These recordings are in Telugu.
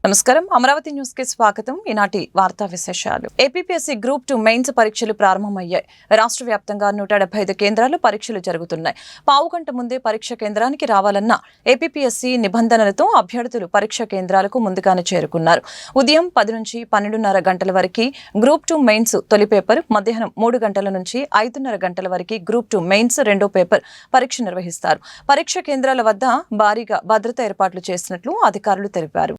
నమస్కారం అమరావతి న్యూస్ కి స్వాగతం. ఈనాటి వార్తా విశేషాలు. ఏపీపీఎస్సీ గ్రూప్ 2 మెయిన్స్ పరీక్షలు ప్రారంభమయ్యాయి. రాష్ట్ర వ్యాప్తంగా 175 కేంద్రాలు పరీక్షలు జరుగుతున్నాయి. పావుగంట ముందే పరీక్ష కేంద్రానికి రావాలన్న ఏపీపీఎస్సీ నిబంధనలతో అభ్యర్థులు పరీక్ష కేంద్రాలకు ముందుగానే చేరుకున్నారు. ఉదయం 10 నుంచి 12:30 గంటల వరకు గ్రూప్ 2 మెయిన్స్ తొలి పేపర్, మధ్యాహ్నం 3 గంటల నుంచి 5:30 గంటల వరకు గ్రూప్ 2 మెయిన్స్ రెండో పేపర్ పరీక్ష నిర్వహిస్తారు. పరీక్ష కేంద్రాల వద్ద భారీగా భద్రతా ఏర్పాట్లు చేసినట్లు అధికారులు తెలిపారు.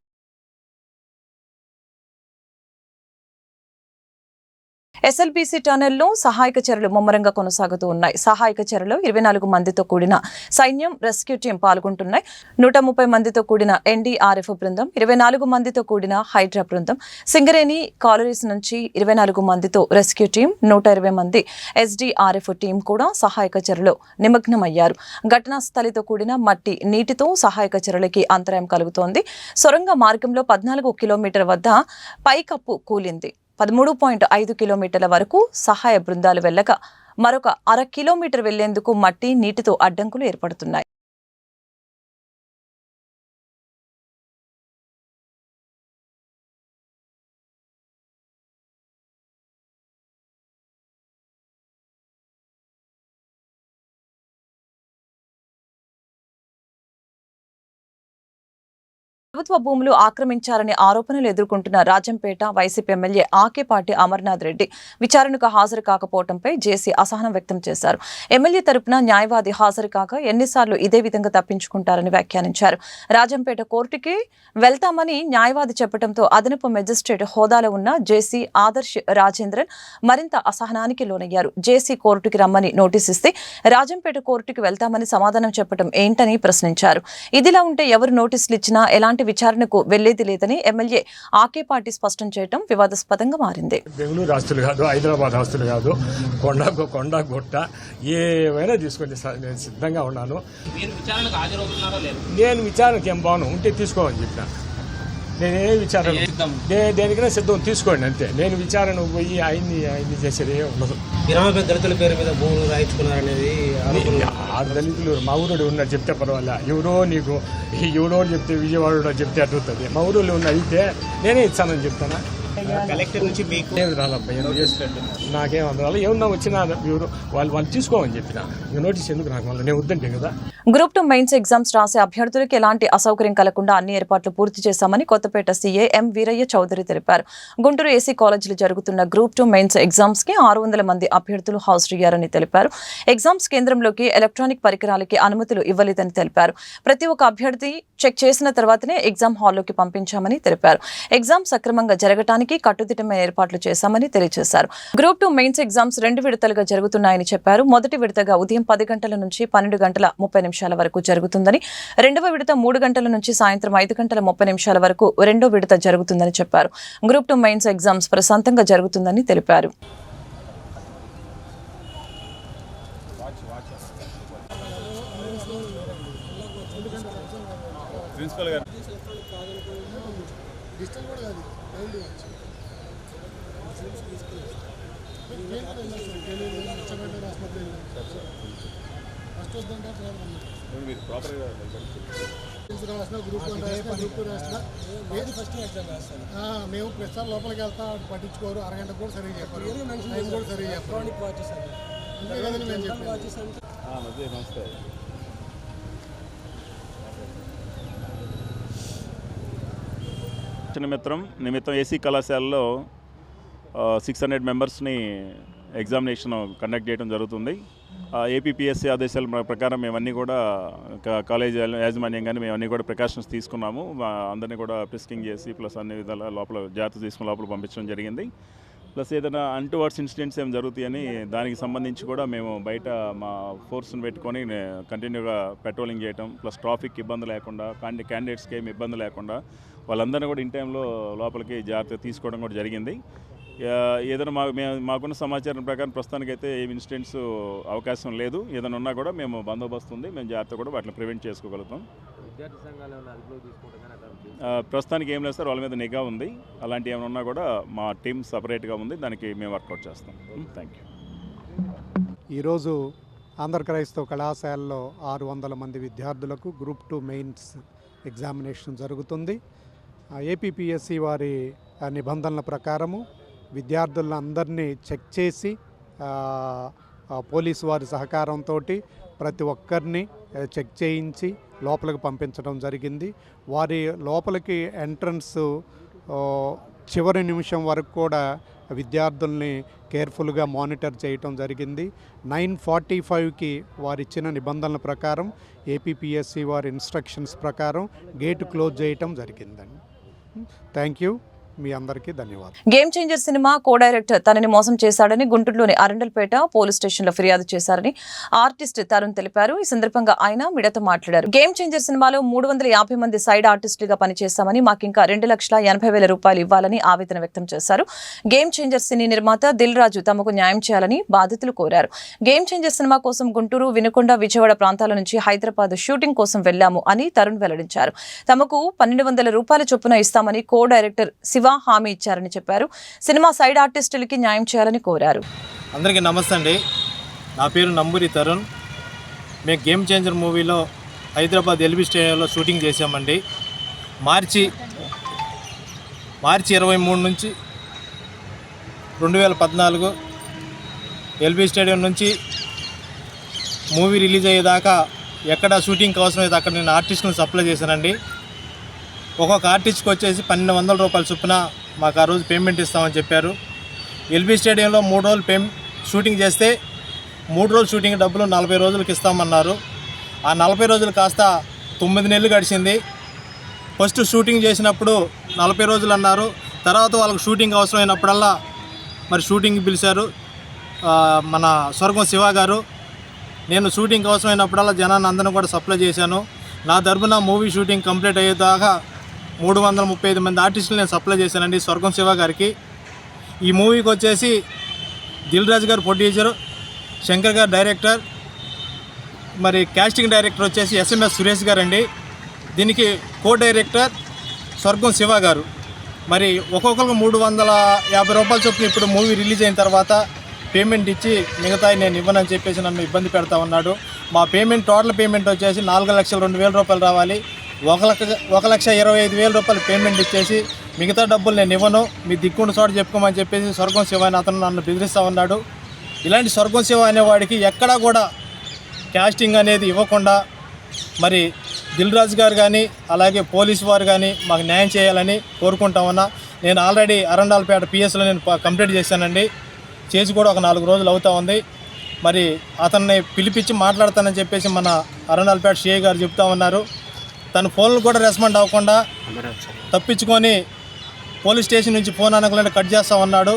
ఎస్ఎల్బీసీ టనెల్లో సహాయక చర్యలు ముమ్మరంగా కొనసాగుతూ ఉన్నాయి. సహాయక చర్యలో 24 మందితో కూడిన సైన్యం, రెస్క్యూ టీం పాల్గొంటున్నాయి. 130 మందితో కూడిన ఎన్డీఆర్ఎఫ్ బృందం, 24 మందితో కూడిన హైడ్రా బృందం, సింగరేణి కాలరీస్ నుంచి 24 మందితో రెస్క్యూ టీం, 120 మంది ఎస్డీఆర్ఎఫ్ టీం కూడా సహాయక చర్యలో నిమగ్నమయ్యారు. ఘటనా స్థలితో కూడిన మట్టి, నీటితో సహాయక చర్యలకి అంతరాయం కలుగుతోంది. సొరంగ మార్గంలో 14 కిలోమీటర్ల వద్ద పైకప్పు కూలింది. 13.5 కిలోమీటర్ల వరకు సహాయ బృందాలు వెళ్లగా మరొక 1/2 కిలోమీటర్ వెళ్లేందుకు మట్టి, నీటితో అడ్డంకులు ఏర్పడుతున్నాయి. ప్రభుత్వ భూములు ఆక్రమించారనే ఆరోపణలు ఎదుర్కొంటున్న రాజంపేట వైసీపీ ఎమ్మెల్యే ఆకేపాటి అమర్నాథ్ రెడ్డి విచారణకు హాజరు కాకపోవడంపై జేసీ అసహనం వ్యక్తం చేశారు. ఎమ్మెల్యే తరపున న్యాయవాది హాజరు కాక ఎన్నిసార్లు ఇదే విధంగా తప్పించుకుంటారని వ్యాఖ్యానించారు. రాజంపేట కోర్టుకి వెళ్తామని న్యాయవాది చెప్పడంతో అదనపు మెజిస్ట్రేట్ హోదాలో ఉన్న జేసీ ఆదర్శ్ రాజేంద్రన్ మరింత అసహనానికి లోనయ్యారు. జేసీ కోర్టుకి రమ్మని నోటీస్ ఇస్తే రాజంపేట కోర్టుకి వెళ్తామని సమాధానం చెప్పడం ఏంటని ప్రశ్నించారు. ఇదిలా ఉంటే ఎవరు నోటీసులు ఇచ్చినా ఎలాంటి విచారణకు వెళ్లేది లేదని ఎమ్మెల్యే ఆకేపాటి స్పష్టం చేయడం వివాదాస్పదంగా మారింది. బెంగళూరు ఆస్తులు కాదు, హైదరాబాద్ ఆస్తులు కాదు, కొండ గుట్ట ఏమైనా తీసుకొని నేను సిద్ధంగా ఉన్నాను. నేను విచారణకి ఏం బాను ఉంటే తీసుకోమని చెప్పిన. నేనే విచారణ దేనికైనా సిద్ధం తీసుకోండి అంతే. నేను విచారణ పోయి ఆయన్ని చేసేది ఉండదు. దళితుల పేరు మీద భూములు రాయించుకున్నారనేది ఆ దళితులు మా ఊరోడు ఉన్నారు చెప్తే పర్వాలే. ఎవరో చెప్తే విజయవాడలో చెప్తే అడుగుతుంది. మా ఊరిలో ఉన్న అయితే నేనే ఇచ్చానని చెప్తానా? కలెక్టర్ నుంచి మీకు నాకేం అందరాలి ఏమన్నా వచ్చినా వాళ్ళు తీసుకోమని చెప్పిన. నోటీస్ ఎందుకు నాకు మళ్ళీ నేను వద్దంటే కదా. గ్రూప్ 2 మెయిన్స్ ఎగ్జామ్స్ రాసే అభ్యర్థులకు ఎలాంటి అసౌకర్యం కలగకుండా అన్ని ఏర్పాట్లు పూర్తి చేశామని కొత్తపేట సీఏ ఎం వీరయ్య చౌదరి తెలిపారు. గుంటూరు ఏసీ కాలేజీలో జరుగుతున్న గ్రూప్ 2 మెయిన్స్ ఎగ్జామ్స్ కి 600 మంది అభ్యర్థులు హాజరయ్యారని తెలిపారు. ఎగ్జామ్స్ కేంద్రంలోకి ఎలక్ట్రానిక్ పరికరాలకి అనుమతులు ఇవ్వలేదని తెలిపారు. ప్రతి ఒక్క అభ్యర్థి చెక్ చేసిన తర్వాతనే ఎగ్జామ్ హాల్లోకి పంపించామని తెలిపారు. ఎగ్జామ్ సక్రమంగా జరగడానికి కట్టుదిట్టమైన ఏర్పాట్లు చేశామని తెలియజేశారు. గ్రూప్ 2 మెయిన్స్ ఎగ్జామ్స్ 2 విడతలుగా జరుగుతున్నాయని చెప్పారు. మొదటి విడతగా ఉదయం 10 గంటల నుంచి 12 గంటల 30 నిమిషాల వరకు జరుగుతుందని, రెండవ విడత 3 గంటల నుంచి సాయంత్రం 5 గంటల 30 నిమిషాల వరకు రెండో విడత జరుగుతుందని చెప్పారు. గ్రూప్ 2 మెయిన్స్ ఎగ్జామ్స్ ప్రశాంతంగా జరుగుతుందని తెలిపారు. మేము ప్రస్తుతం లోపలికి వెళ్తా పట్టించుకోరు. అరగంట కూడా సరిగ్గా చెప్పారు. టైం కూడా సరిగ్గా చెప్పారు. నిమిత్తం ఏసీ కళాశాలలో 600 మెంబర్స్ని ఎగ్జామినేషన్ కండక్ట్ చేయడం జరుగుతుంది. ఏపీపీఎస్సీ ఆదేశాల ప్రకారం మేమన్నీ కూడా కాలేజ్ యాజమాన్యం కానీ మేమన్నీ కూడా ప్రికాషన్స్ తీసుకున్నాము. అందరినీ కూడా ప్రిస్కింగ్ చేసి ప్లస్ అన్ని విధాల లోపల జాగ్రత్త తీసుకుని లోపల పంపించడం జరిగింది. ప్లస్ ఏదైనా అన్టువర్డ్స్ ఇన్సిడెంట్స్ ఏమి జరుగుతాయని దానికి సంబంధించి కూడా మేము బయట మా ఫోర్స్ని పెట్టుకొని కంటిన్యూగా పెట్రోలింగ్ చేయటం, ప్లస్ ట్రాఫిక్ ఇబ్బంది లేకుండా, క్యాండిడేట్స్కి ఏమి ఇబ్బంది లేకుండా వాళ్ళందరినీ కూడా ఇన్ టైంలో లోపలికి జాగ్రత్త తీసుకోవడం కూడా జరిగింది. ఏదైనా మాకున్న సమాచారం ప్రకారం ప్రస్తుతానికైతే ఏ ఇన్సిడెంట్స్ అవకాశం లేదు. ఏదైనా ఉన్నా కూడా మేము బందోబస్తు ఉంది, మేము జాగ్రత్త కూడా వాటిని ప్రివెంట్ చేసుకోగలుగుతాం. ప్రస్తుతానికి ఏం లేదు సార్, వాళ్ళ మీద నిఘా ఉంది. అలాంటి ఏమైనా ఉన్నా కూడా మా టీం సపరేట్గా ఉంది, దానికి మేము వర్కౌట్ చేస్తాం. Thank you. ఈరోజు ఆంధ్ర క్రైస్తవ కళాశాలలో 600 మంది విద్యార్థులకు గ్రూప్ 2 మెయిన్స్ ఎగ్జామినేషన్ జరుగుతుంది. ఏపీపీఎస్సి వారి నిబంధనల ప్రకారము విద్యార్థులందరినీ చెక్ చేసి పోలీసు వారి సహకారంతో ప్రతి ఒక్కరిని చెక్ చేయించి లోపలికి పంపించడం జరిగింది. వారి లోపలికి ఎంట్రన్స్ చివరి నిమిషం వరకు కూడా విద్యార్థుల్ని కేర్ఫుల్గా మానిటర్ చేయటం జరిగింది. 9:45కి వారిచ్చిన నిబంధనల ప్రకారం ఏపీపీఎస్సి వారి ఇన్స్ట్రక్షన్స్ ప్రకారం గేటు క్లోజ్ చేయటం జరిగిందండి. Thank you. మీ అందరికీ ధన్యవాదాలు. Game changer cinema co director తనని మోసం చేశాడని గుంటూరులోని అరండల్పేట పోలీస్ స్టేషన్లో ఫిర్యాదు చేశారని ఆర్టిస్ట్ తరుణ్ తెలిపారు. ఈ సందర్భంగా ఆయన మీడియాతో మాట్లాడారు. గేమ్ చేంజర్ సినిమాలో 350 మంది సైడ్ ఆర్టిస్టులుగా పనిచేస్తామని, మాకింకా 2,80,000 రూపాయలు ఇవ్వాలని ఆవేదన వ్యక్తం చేశారు. గేమ్ చేంజర్ సినీ నిర్మాత దిల్ రాజు తమకు న్యాయం చేయాలని బాధితులు కోరారు. గేమ్ చేంజర్ సినిమా కోసం గుంటూరు, వినుకొండ, విజయవాడ ప్రాంతాల నుంచి హైదరాబాద్ షూటింగ్ కోసం వెళ్లాము అని తరుణ్ వెల్లడించారు. తమకు 1,200 రూపాయల చొప్పున ఇస్తామని కో డైరెక్టర్ శివ హామీ ఇచ్చారని చెప్పారు. సినిమా సైడ్ ఆర్టిస్టులకి న్యాయం చేయాలని కోరారు. అందరికీ నమస్తే అండి. నా పేరు నంబూరి తరుణ్. మేము గేమ్ చేంజర్ మూవీలో హైదరాబాద్ ఎల్బీ స్టేడియంలో షూటింగ్ చేసామండి. మార్చి 23 నుంచి 2014 ఎల్బీ స్టేడియం నుంచి మూవీ రిలీజ్ అయ్యేదాకా ఎక్కడ షూటింగ్కి అవసరమైతే అక్కడ నేను ఆర్టిస్టులను సప్లై చేశానండి. ఒక్కొక్క ఆర్టిస్ట్కి వచ్చేసి 1,200 రూపాయల చొప్పున మాకు ఆ రోజు పేమెంట్ ఇస్తామని చెప్పారు. ఎల్బీ స్టేడియంలో 3 రోజులు షూటింగ్ చేస్తే 3 రోజులు షూటింగ్ డబ్బులు 40 రోజులకి ఇస్తామన్నారు. ఆ 40 రోజులు కాస్త 9 నెలలు గడిచింది. ఫస్ట్ షూటింగ్ చేసినప్పుడు 40 రోజులు అన్నారు. తర్వాత వాళ్ళకి షూటింగ్ అవసరమైనప్పుడల్లా మరి షూటింగ్ పిలిచారు మన స్వర్గం శివ గారు. నేను షూటింగ్ అవసరమైనప్పుడల్లా జనాన్ని అందరిని కూడా సప్లై చేశాను. నా తరపున మూవీ షూటింగ్ కంప్లీట్ అయ్యేదాకా 335 మంది ఆర్టిస్టులు నేను సప్లై చేశానండి స్వర్గం శివ గారికి. ఈ మూవీకి వచ్చేసి దిల్ రాజు గారు ప్రొడ్యూసర్, శంకర్ గారు డైరెక్టర్, మరి కాస్టింగ్ డైరెక్టర్ వచ్చేసి SMS సురేష్ గారు అండి. దీనికి కో డైరెక్టర్ స్వర్గం శివ గారు. మరి ఒక్కొక్కరికి 350 రూపాయల చొప్పున ఇప్పుడు మూవీ రిలీజ్ అయిన తర్వాత పేమెంట్ ఇచ్చి మిగతాయి నేను ఇవ్వనని చెప్పేసి నన్ను ఇబ్బంది పెడతా ఉన్నాడు. మా పేమెంట్ టోటల్ పేమెంట్ వచ్చేసి 4,02,000 రూపాయలు రావాలి. 1,25,000 రూపాయలు పేమెంట్ ఇచ్చేసి మిగతా డబ్బులు నేను ఇవ్వను, మీ దిక్కుండు చోట చెప్పుకోమని చెప్పేసి స్వర్గం శివ అని అతను నన్ను బెదిరిస్తూ ఉన్నాడు. ఇలాంటి స్వర్గం శివ అనేవాడికి ఎక్కడా కూడా కాస్టింగ్ అనేది ఇవ్వకుండా మరి దిల్ రాజు గారు కానీ అలాగే పోలీసు వారు కానీ మాకు న్యాయం చేయాలని కోరుకుంటా ఉన్నా. నేను ఆల్రెడీ అరండాలపేట పిఎస్లో నేను కంప్లీట్ చేశానండి. చేసి కూడా ఒక 4 రోజులు అవుతూ ఉంది. మరి అతన్ని పిలిపించి మాట్లాడతానని చెప్పేసి మన అరండాలపేట సిఐ గారు చెప్తా ఉన్నారు. తన ఫోన్లు కూడా రెస్పాండ్ అవ్వకుండా తప్పించుకొని పోలీస్ స్టేషన్ నుంచి ఫోన్ అనకలేని కట్ చేస్తూ ఉన్నాడు.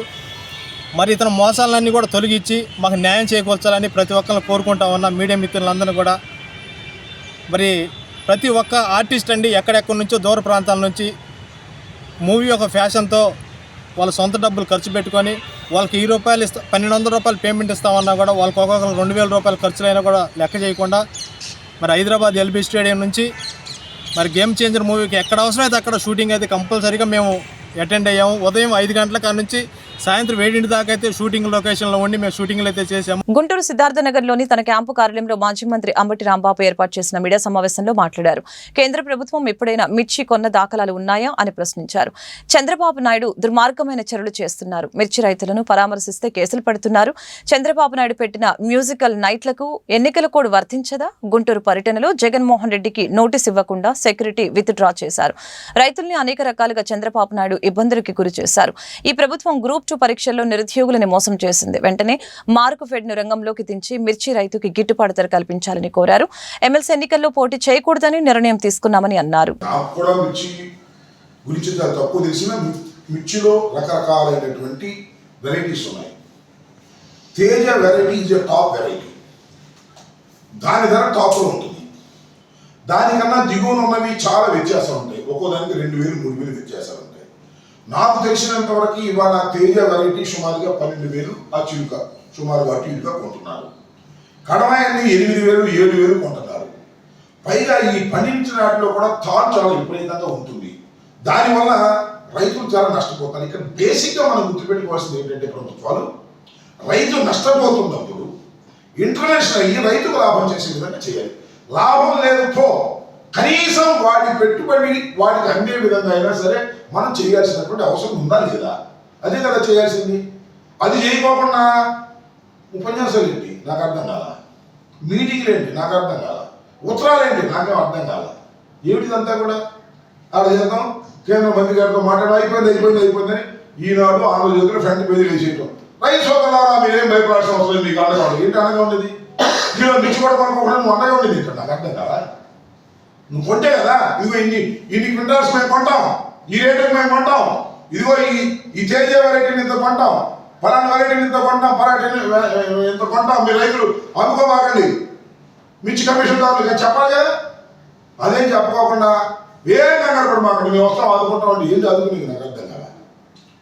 మరి ఇతను మోసాలన్నీ కూడా తొలగించి మాకు న్యాయం చేకూర్చాలని ప్రతి ఒక్కరిని కోరుకుంటా ఉన్నా. మీడియా మిత్రులందరూ కూడా మరి ప్రతి ఒక్క ఆర్టిస్ట్ అండి ఎక్కడెక్కడి నుంచో దూర ప్రాంతాల నుంచి మూవీ ఒక ఫ్యాషన్తో వాళ్ళ సొంత డబ్బులు ఖర్చు పెట్టుకొని వాళ్ళకి 1,000 రూపాయలు 1,200 రూపాయలు పేమెంట్ ఇస్తామన్నా కూడా వాళ్ళకి ఒక్కొక్కరు 2,000 రూపాయలు ఖర్చులైనా కూడా లెక్క చేయకుండా మరి హైదరాబాద్ ఎల్బీ స్టేడియం నుంచి మరి గేమ్ చేంజర్ మూవీకి ఎక్కడ అవసరమైతే అక్కడ షూటింగ్ అయితే కంపల్సరీగా మేము అటెండ్ అయ్యాము. ఉదయం 5 గంటల కాడ నుంచి సాయంత్రం 7 దాకా అయితే షూటింగ్ లొకేషన్లో ఉండి మేము షూటింగ్లు అయితే చేసాము. గుంటూరు సిద్ధార్థనగర్లోని తన క్యాంపు కార్యాలయంలో మాజీ మంత్రి అంబటి రాంబాబు ఏర్పాటు చేసిన మీడియా సమావేశంలో మాట్లాడారు. కేంద్ర ప్రభుత్వం ఎప్పుడైనా మిర్చి కొన్న దాఖలాలు ఉన్నాయా అని ప్రశ్నించారు. చంద్రబాబు నాయుడు దుర్మార్గమైన చర్యలు చేస్తున్నారు. మిర్చి రైతులను పరామర్శిస్తే కేసులు పెడుతున్నారు. చంద్రబాబు నాయుడు పెట్టిన మ్యూజికల్ నైట్లకు ఎన్నికల కోడ్ వర్తించదా? గుంటూరు పర్యటనలో జగన్మోహన్ రెడ్డికి నోటీస్ ఇవ్వకుండా సెక్యూరిటీ విత్డ్రా చేశారు. రైతుల్ని అనేక రకాలుగా చంద్రబాబు నాయుడు ఇబ్బందులకి గురి చేశారు. ఈ ప్రభుత్వం గ్రూప్ 2 పరీక్షల్లో నిరుద్యోగులను మోసం చేసింది. వెంటనే మార్కు ఫెడ్ను రంగంలోకి దించి మిర్చి రైతుకి గిట్టుబాటు ధర కల్పించాలని కోరారు. ఎమ్మెల్సీ ఎన్నికల్లో పోటీ చేయకూడదని నిర్ణయం తీసుకున్నామని అన్నారు. మిర్చిలో రకరకాలైనటువంటి వెరైటీస్ ఉన్నాయి. Teja variety is a top variety. దాని ధర టాప్లో ఉంటుంది. దానికన్నా దిగువన ఉన్నవి చాలా వ్యత్యాసాలు ఉంటాయి. ఒక్కో దానికి 2,000, 3,000 వ్యత్యాసాలు ఉంటాయి. నాకు తెలిసినంత వరకు ఇవాళ తేజ వెరైటీ సుమారుగా 12,000 ఆ చిలుక సుమారుగా అటు ఇటుగా కొంటున్నారు. కడమాయన్ని 8,000, 7,000 కొంటున్నారు. పైగా ఈ పండించినాటిలో కూడా థాట్ చాలా విపరీతంగా ఉంటుంది. దానివల్ల రైతులు చాలా నష్టపోతారు. ఇక్కడ బేసిక్గా మనం గుర్తుపెట్టుకోవాల్సింది ఏంటంటే ప్రభుత్వాలు రైతు నష్టపోతున్నప్పుడు ఇంటర్నేషనల్ అయ్యి రైతుకు లాభం చేసే విధంగా చేయాలి. లాభం లేదు పో కనీసం వాడి పెట్టుబడి వాడికి అందే విధంగా అయినా సరే మనం చేయాల్సినటువంటి అవసరం ఉందా లేదా? అదే కదా చేయాల్సింది. అది చేయకోకుండా ఉపన్యాసాలు ఏంటి నాకు అర్థం కాల, మీటింగ్లు ఏంటి నాకు అర్థం కాల, ఉత్తరాలు ఏంటి నాకేం అర్థం కాల. ఏమిటిదంతా కూడా ఆడ చేద్దాం, కేంద్ర మంత్రి గారితో మాట్లాడడం అయిపోయిందని ఈనాడు ఆంధ్రజ్యోతిలో ఫ్రంట్ పేజీలు వేసేయటం. రైతు సోదరులారా మీరేం భయపడాల్సిన అవసరం మీకు అండగా ఉండదు. ఏంటి అండగా ఉండేది? మీరు మిర్చి కూడా కొనుక్కోకుండా నువ్వు అండగా ఉండేది ఏంటో నాకు అర్థం కాదా? నువ్వు కొంటే కదా, ఇదిగో ఇన్ని క్వింటాల్స్ మేము కొంటాం, ఈ రేటుకి మేము కొంటాం, ఇదిగో ఈ తేజ వెరైటీని ఇంత కొంటాం, పలానా వెరైటీని ఇంత కొంటాం, ఇంత కొంటాం, మీ రైతులు అమ్ముకోబాకండి, మిర్చి కమిషన్దారులు చెప్పాలి కదా. అదేం చెప్పుకోకుండా ఏం కంగారు పడి మాకండి, మేము వస్తాం ఆదుకుంటాం అంటే ఏం చదువుకునేది నాకు అర్థం కదా.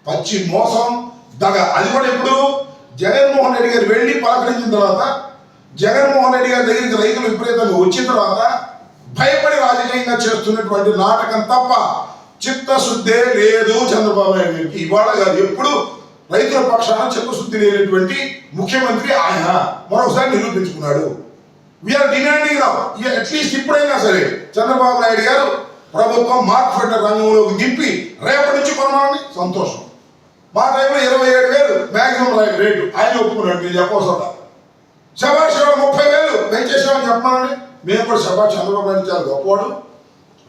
పచ్చి మోసం దగ. అది కూడా ఇప్పుడు జగన్మోహన్ రెడ్డి గారు వెళ్ళి పలకరించిన తర్వాత, జగన్మోహన్ రెడ్డి గారి దగ్గరికి రైతులు విపరీతంగా వచ్చిన తర్వాత భయపడి రాజకీయంగా చేస్తున్నటువంటి నాటకం తప్ప చిత్తశుద్ధే లేదు చంద్రబాబు నాయుడు గారికి. ఇవాళ కాదు, ఎప్పుడు రైతుల పక్షాన చిత్తశుద్ధి లేనటువంటి ముఖ్యమంత్రి ఆయన మరొకసారి నిరూపించుకున్నాడు. వీఆర్ డిమాండింగ్ నౌ, అట్లీస్ట్ ఇప్పుడైనా సరే చంద్రబాబు నాయుడు గారు ప్రభుత్వం మార్కెట్ రంగంలోకి దింపి రేపటి నుంచి కొనమని సంతోషం. మా టైంలో 27,000 మ్యాక్సిమం రేటు ఆయన ఒప్పుకున్నాడు. మీరు చెప్పవసరం శభాష్ 30,000 పెంచేసామని చెప్పమనండి. మేము కూడా శభాష్ చంద్రబాబు నాయుడు చాలా గొప్పవాడు,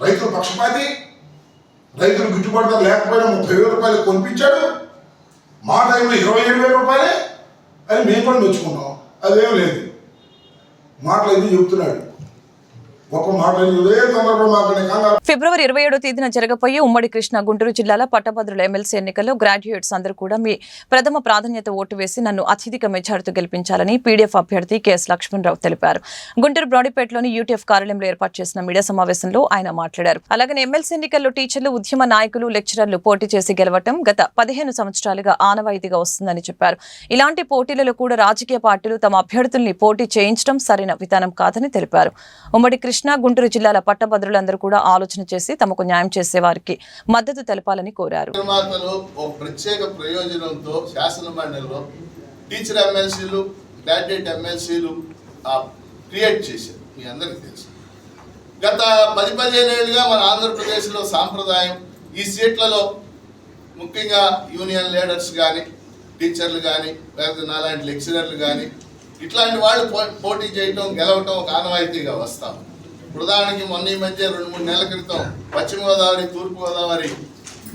రైతుల పక్షపాతి, రైతులు గిట్టుబాటు ధర లేకపోయినా 30,000 రూపాయలు కొనిపించాడు. మా టైంలో 27,000 రూపాయలే అని మేము కూడా మెచ్చుకున్నాం. అదేం లేదు, మాటలు అయితే చెబుతున్నాడు, గొప్ప మాటలు ఫిబ్రవరి 27వ తేదీన జరగబోయే ఉమ్మడి కృష్ణా గుంటూరు జిల్లాల పట్టభద్రుల ఎమ్మెల్సీ ఎన్నికల్లో గ్రాడ్యుయేట్స్ అందరూ కూడా మీ ప్రథమ ప్రాధాన్యత ఓటు వేసి నన్ను అత్యధిక మెజార్టీతో గెలిపించాలని పీడీఎఫ్ అభ్యర్థి కెఎస్ లక్ష్మణరావు తెలిపారు. గుంటూరు బ్రాడీపేటలోని యూటీఎఫ్ కార్యాలయంలో ఏర్పాటు చేసిన మీడియా సమావేశంలో ఆయన మాట్లాడారు. అలాగే ఎమ్మెల్సీ ఎన్నికల్లో టీచర్లు, ఉద్యమ నాయకులు, లెక్చరర్లు పోటీ చేసి గెలవటం గత 15 సంవత్సరాలుగా ఆనవాయితీగా వస్తుందని చెప్పారు. ఇలాంటి పోటీలలో కూడా రాజకీయ పార్టీలు తమ అభ్యర్థుల్ని పోటీ చేయించడం సరైన విధానం కాదని తెలిపారు. ఉమ్మడి కృష్ణా గుంటూరు జిల్లాల పట్టభద్రులందరూ కూడా ఆలోచన చేసి తమకు న్యాయం చేసే వారికి మద్దతు తెలపాలని కోరారు. ప్రత్యేక ప్రయోజనంతో శాసన మండలిలో టీచర్ ఎమ్మెల్సీలు, గ్రాడ్యుయేట్ ఎమ్మెల్సీలు క్రియేట్ చేశారు. మీ అందరికీ తెలుసు, గత 10-15 ఏళ్ళుగా మన ఆంధ్రప్రదేశ్లో సాంప్రదాయం ఈ సీట్లలో ముఖ్యంగా యూనియన్ లీడర్స్ కానీ, టీచర్లు కానీ, లేదా నాలాంటి లెక్చరర్లు కానీ ఇట్లాంటి వాళ్ళు పోటీ చేయటం, గెలవటం ఒక ఆనవాయితీగా వస్తాం. ఉదాహరణకి మొన్న ఈ మధ్య 2-3 నెలల క్రితం పశ్చిమ గోదావరి, తూర్పు Godavari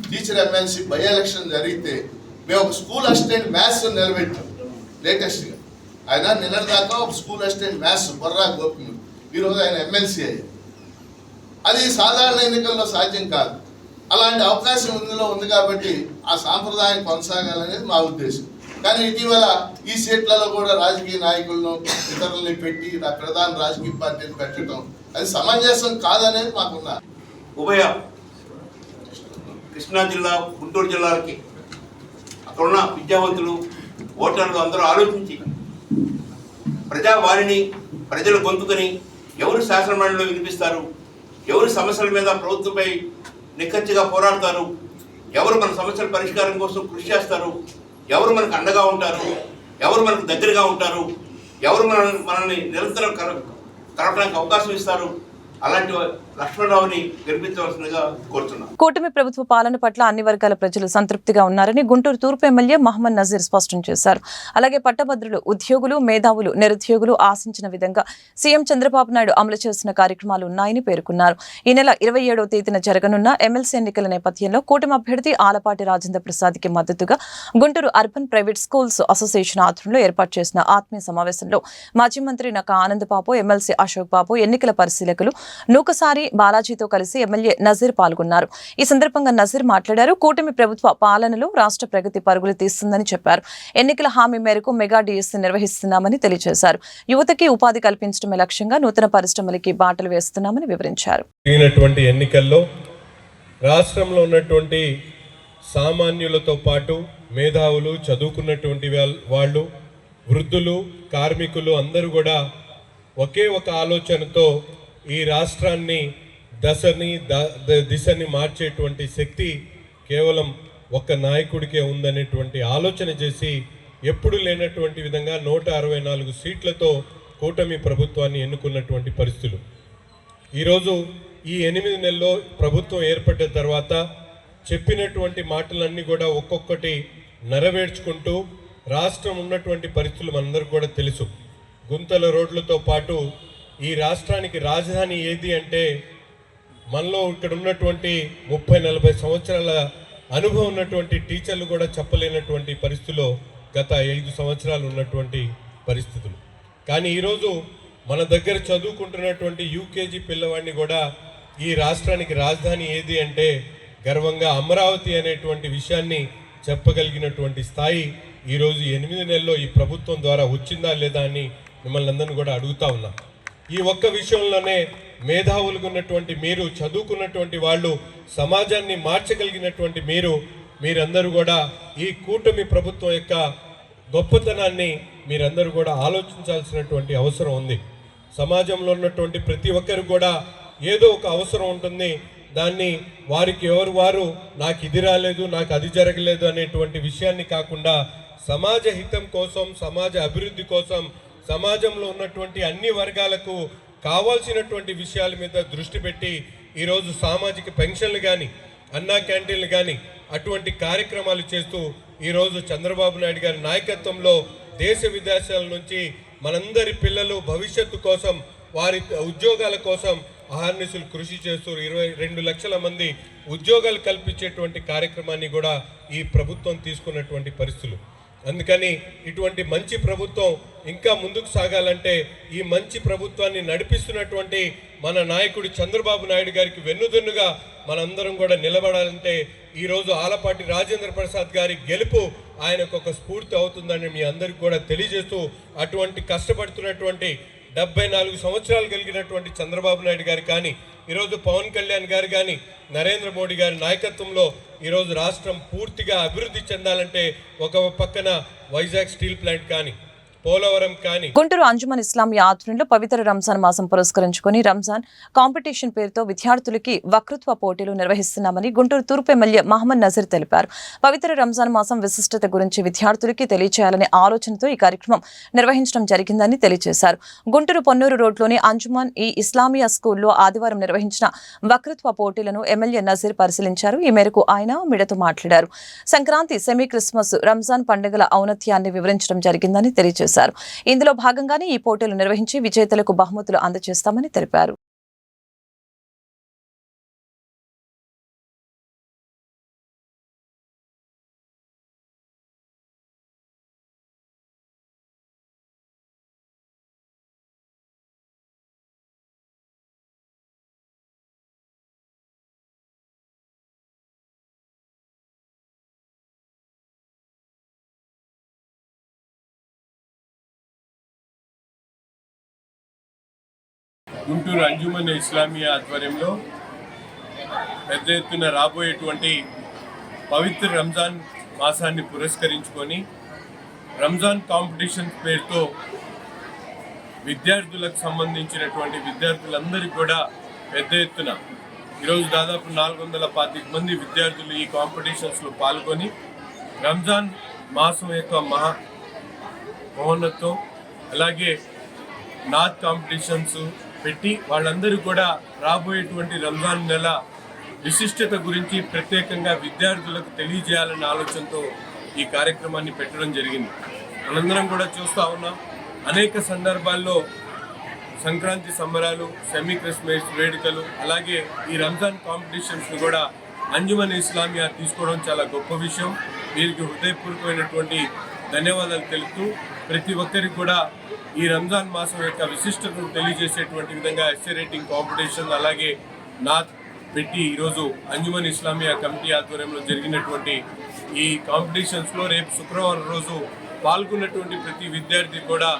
teacher MLC by election జరిగితే మేము ఒక స్కూల్ అసిస్టెంట్ మ్యాథ్స్ నిలబెట్టాం. లేటెస్ట్గా ఆయన నిన్నటిదాకా ఒక స్కూల్ అసిస్టెంట్ మ్యాథ్స్ బొర్రా గోపిని, ఈరోజు ఆయన ఎమ్మెల్సీ అయ్యారు. అది సాధారణ ఎన్నికల్లో సాధ్యం కాదు. అలాంటి అవకాశం ఇందులో ఉంది కాబట్టి ఆ సాంప్రదాయం కొనసాగాలనేది మా ఉద్దేశం. కానీ ఇటీవల ఈ సీట్లలో కూడా రాజకీయ నాయకులను, ఇతరులని పెట్టి ప్రధాన రాజకీయ పార్టీని పెట్టడం అది సమంజసం కాదనేది మాకున్న. ఉభయ కృష్ణా జిల్లా, గుంటూరు జిల్లాలకి అక్కడున్న విద్యావంతులు, ఓటర్లు అందరూ ఆలోచించి ప్రజావాణిని, ప్రజల గొంతుకని ఎవరు శాసనమండలిలో వినిపిస్తారు, ఎవరు సమస్యల మీద ప్రభుత్వంపై నిక్కచ్చిగా పోరాడతారు, ఎవరు మన సమస్యల పరిష్కారం కోసం కృషి చేస్తారు, ఎవరు మనకు అండగా ఉంటారు, ఎవరు మనకు దగ్గరగా ఉంటారు, ఎవరు మనల్ని నిరంతరం కలపడానికి అవకాశం ఇస్తారు, అలాంటి లక్ష్మణరావుని గెలిపించవలసిందిగా కోరుతున్నాం. కూటమి ప్రభుత్వ పాలన పట్ల అన్ని వర్గాల ప్రజలు సంతృప్తిగా ఉన్నారని గుంటూరు తూర్పు ఎమ్మెల్యే మహమ్మద్ నజీర్ స్పష్టం చేశారు. అలాగే పట్టభద్రులు, ఉద్యోగులు, మేధావులు, నిరుద్యోగులు ఆశించిన విధంగా సీఎం చంద్రబాబు నాయుడు అమలు చేస్తున్న కార్యక్రమాలు ఉన్నాయని పేర్కొన్నారు. ఈ నెల 27వ తేదీన జరగనున్న ఎమ్మెల్సీ ఎన్నికల నేపథ్యంలో కూటమి అభ్యర్థి ఆలపాటి రాజేంద్ర ప్రసాద్ కి మద్దతుగా Guntur urban private schools association ఆధ్వర్యంలో ఏర్పాటు చేసిన ఆత్మీయ సమావేశంలో మాజీ మంత్రి నకా ఆనందబాబు, ఎమ్మెల్సీ అశోక్ బాబు, ఎన్నికల పరిశీలకులు నూకసారి బాలాజీతో కలిసి ఎమ్మెల్యే నజీర్ పాల్గొన్నారు. ఈ సందర్భంగా నజీర్ మాట్లాడారు. కూటమి ప్రభుత్వ పాలనలో రాష్ట్ర ప్రగతి పరుగులు తీస్తుందని చెప్పారు. ఎన్నికల హామీ మేరకు మెగా డిఎస్సీ నిర్వహిస్తున్నామని తెలియజేశారు. యువతకి ఉపాధి కల్పించడమే లక్ష్యంగా నూతన పరిశ్రమలకి బాటలు వేస్తున్నామని వివరించారు. ఎన్నికల్లో రాష్ట్రంలో ఉన్నటువంటి సామాన్యులతో పాటు మేధావులు, చదువుకున్నటువంటి వాళ్ళు, వృద్ధులు, కార్మికులు అందరూ కూడా ఒకే ఒక ఆలోచనతో ఈ రాష్ట్రాన్ని దిశని మార్చేటువంటి శక్తి కేవలం ఒక్క నాయకుడికే ఉందనేటువంటి ఆలోచన చేసి ఎప్పుడు లేనటువంటి విధంగా 164 సీట్లతో కూటమి ప్రభుత్వాన్ని ఎన్నుకున్నటువంటి పరిస్థితులు. ఈరోజు ఈ 8 నెలల్లో ప్రభుత్వం ఏర్పడిన తర్వాత చెప్పినటువంటి మాటలన్నీ కూడా ఒక్కొక్కటి నెరవేర్చుకుంటూ రాష్ట్రం ఉన్నటువంటి పరిస్థితులు మనందరికీ కూడా తెలుసు. గుంతల రోడ్లతో పాటు ఈ రాష్ట్రానికి రాజధాని ఏది అంటే మనలో ఇక్కడ ఉన్నటువంటి 30-40 సంవత్సరాల అనుభవం ఉన్నటువంటి టీచర్లు కూడా చెప్పలేనటువంటి పరిస్థితుల్లో గత 5 సంవత్సరాలు ఉన్నటువంటి పరిస్థితులు. కానీ ఈరోజు మన దగ్గర చదువుకుంటున్నటువంటి యూకేజీ పిల్లవాడిని కూడా ఈ రాష్ట్రానికి రాజధాని ఏది అంటే గర్వంగా అమరావతి అనేటువంటి విషయాన్ని చెప్పగలిగినటువంటి స్థాయి ఈరోజు 8 నెలల్లో ఈ ప్రభుత్వం ద్వారా వచ్చిందా లేదా అని మిమ్మల్ని అందరినీ కూడా అడుగుతా ఉన్నా. ఈ ఒక్క విషయంలోనే మేధావులుగా ఉన్నటువంటి మీరు, చదువుకున్నటువంటి వాళ్ళు, సమాజాన్ని మార్చగలిగినటువంటి మీరందరూ కూడా ఈ కూటమి ప్రభుత్వం యొక్క గొప్పతనాన్ని మీరందరూ కూడా ఆలోచించాల్సినటువంటి అవసరం ఉంది. సమాజంలో ఉన్నటువంటి ప్రతి ఒక్కరు కూడా ఏదో ఒక అవసరం ఉంటుంది. దాన్ని వారికి వారు నాకు ఇది రాలేదు, నాకు అది జరగలేదు అనేటువంటి విషయాన్ని కాకుండా సమాజ హితం కోసం, సమాజ అభివృద్ధి కోసం, సమాజంలో ఉన్నటువంటి అన్ని వర్గాలకు కావాల్సినటువంటి విషయాల మీద దృష్టి పెట్టి ఈరోజు సామాజిక పెన్షన్లు కానీ, అన్నా క్యాంటీన్లు కానీ అటువంటి కార్యక్రమాలు చేస్తూ ఈరోజు చంద్రబాబు నాయుడు గారి నాయకత్వంలో దేశ విదేశాల నుంచి మనందరి పిల్లలు భవిష్యత్తు కోసం, వారి ఉద్యోగాల కోసం అహర్నిశలు కృషి చేస్తూ 22 లక్షల మంది ఉద్యోగాలు కల్పించేటువంటి కార్యక్రమాన్ని కూడా ఈ ప్రభుత్వం తీసుకున్నటువంటి పరిస్థితులు. అందుకని ఇటువంటి మంచి ప్రభుత్వం ఇంకా ముందుకు సాగాలంటే ఈ మంచి ప్రభుత్వాన్ని నడిపిస్తున్నటువంటి మన నాయకుడు చంద్రబాబు నాయుడు గారికి వెన్నుదన్నుగా మనందరం కూడా నిలబడాలంటే ఈరోజు ఆలపాటి రాజేంద్ర ప్రసాద్ గారి గెలుపు ఆయనకు ఒక స్ఫూర్తి అవుతుందని మీ అందరికీ కూడా తెలియజేస్తూ, అటువంటి కష్టపడుతున్నటువంటి 74 సంవత్సరాలు కలిగినటువంటి చంద్రబాబు నాయుడు గారు కానీ, ఈరోజు పవన్ కళ్యాణ్ గారు కానీ, నరేంద్ర మోడీ గారి నాయకత్వంలో ఈరోజు రాష్ట్రం పూర్తిగా అభివృద్ధి చెందాలంటే ఒక పక్కన వైజాగ్ స్టీల్ ప్లాంట్ కానీ, పోలవరం కానీ. గుంటూరు అంజుమన్ ఇస్లామియా ఆధ్వర్యంలో పవిత్ర రంజాన్ మాసం పురస్కరించుకొని రంజాన్ కాంపిటీషన్ పేరుతో విద్యార్థులకి వక్తృత్వ పోటీలు నిర్వహిస్తున్నామని గుంటూరు తూర్పు ఎమ్మెల్యే మహమ్మద్ నజీర్ తెలిపారు. పవిత్ర రంజాన్ మాసం విశిష్టత గురించి విద్యార్థులకి తెలియచేయాలనే ఆలోచనతో ఈ కార్యక్రమం నిర్వహించడం జరిగిందని తెలియజేశారు. గుంటూరు పొన్నూరు రోడ్లోని అంజుమన్ ఇస్లామియా స్కూల్లో ఆదివారం నిర్వహించిన వక్తృత్వ పోటీలను ఎమ్మెల్యే నజీర్ పరిశీలించారు. ఈ మేరకు ఆయన మీడియాతో మాట్లాడారు. సంక్రాంతి, సెమీ క్రిస్మస్, రంజాన్ పండుగల ఔన్నత్యాన్ని వివరించడం జరిగిందని తెలియజేశారు. ఇందులో భాగంగానే ఈ పోటీలు నిర్వహించి విజేతలకు బహుమతులు అందజేస్తామని తెలిపారు. గుంటూరు అంజుమన్ ఇస్లామియా ఆధ్వర్యంలో పెద్ద ఎత్తున రాబోయేటువంటి పవిత్ర రంజాన్ మాసాన్ని పురస్కరించుకొని రంజాన్ కాంపిటీషన్ పేరుతో విద్యార్థులకు సంబంధించినటువంటి విద్యార్థులందరికీ కూడా పెద్ద ఎత్తున ఈరోజు దాదాపు 425 మంది విద్యార్థులు ఈ కాంపిటీషన్స్లో పాల్గొని రంజాన్ మాసం యొక్క మహోన్నతం, అలాగే నాత్ కాంపిటీషన్స్ పెట్టి వాళ్ళందరూ కూడా రాబోయేటువంటి రంజాన్ నెల విశిష్టత గురించి ప్రత్యేకంగా విద్యార్థులకు తెలియజేయాలనే ఆలోచనతో ఈ కార్యక్రమాన్ని పెట్టడం జరిగింది. మనందరం కూడా చూస్తూ ఉన్నాం, అనేక సందర్భాల్లో సంక్రాంతి సంబరాలు, సెమీ క్రిస్మస్ వేడుకలు, అలాగే ఈ రంజాన్ కాంపిటీషన్స్ని కూడా అంజుమన్ ఇస్లామియా తీసుకోవడం చాలా గొప్ప విషయం. వీరికి హృదయపూర్వకమైనటువంటి ధన్యవాదాలు తెలుపుతూ ప్రతి ఒక్కరికి కూడా ఈ రంజాన్ మాసం యొక్క విశిష్టతను తెలియజేసేటువంటి విధంగా ఎస్ఏ రైటింగ్ కాంపిటీషన్, అలాగే నాత్ పెట్టి ఈరోజు అంజుమన్ ఇస్లామియా కమిటీ ఆధ్వర్యంలో జరిగినటువంటి ఈ కాంపిటీషన్స్లో రేపు శుక్రవారం రోజు పాల్గొన్నటువంటి ప్రతి విద్యార్థి కూడా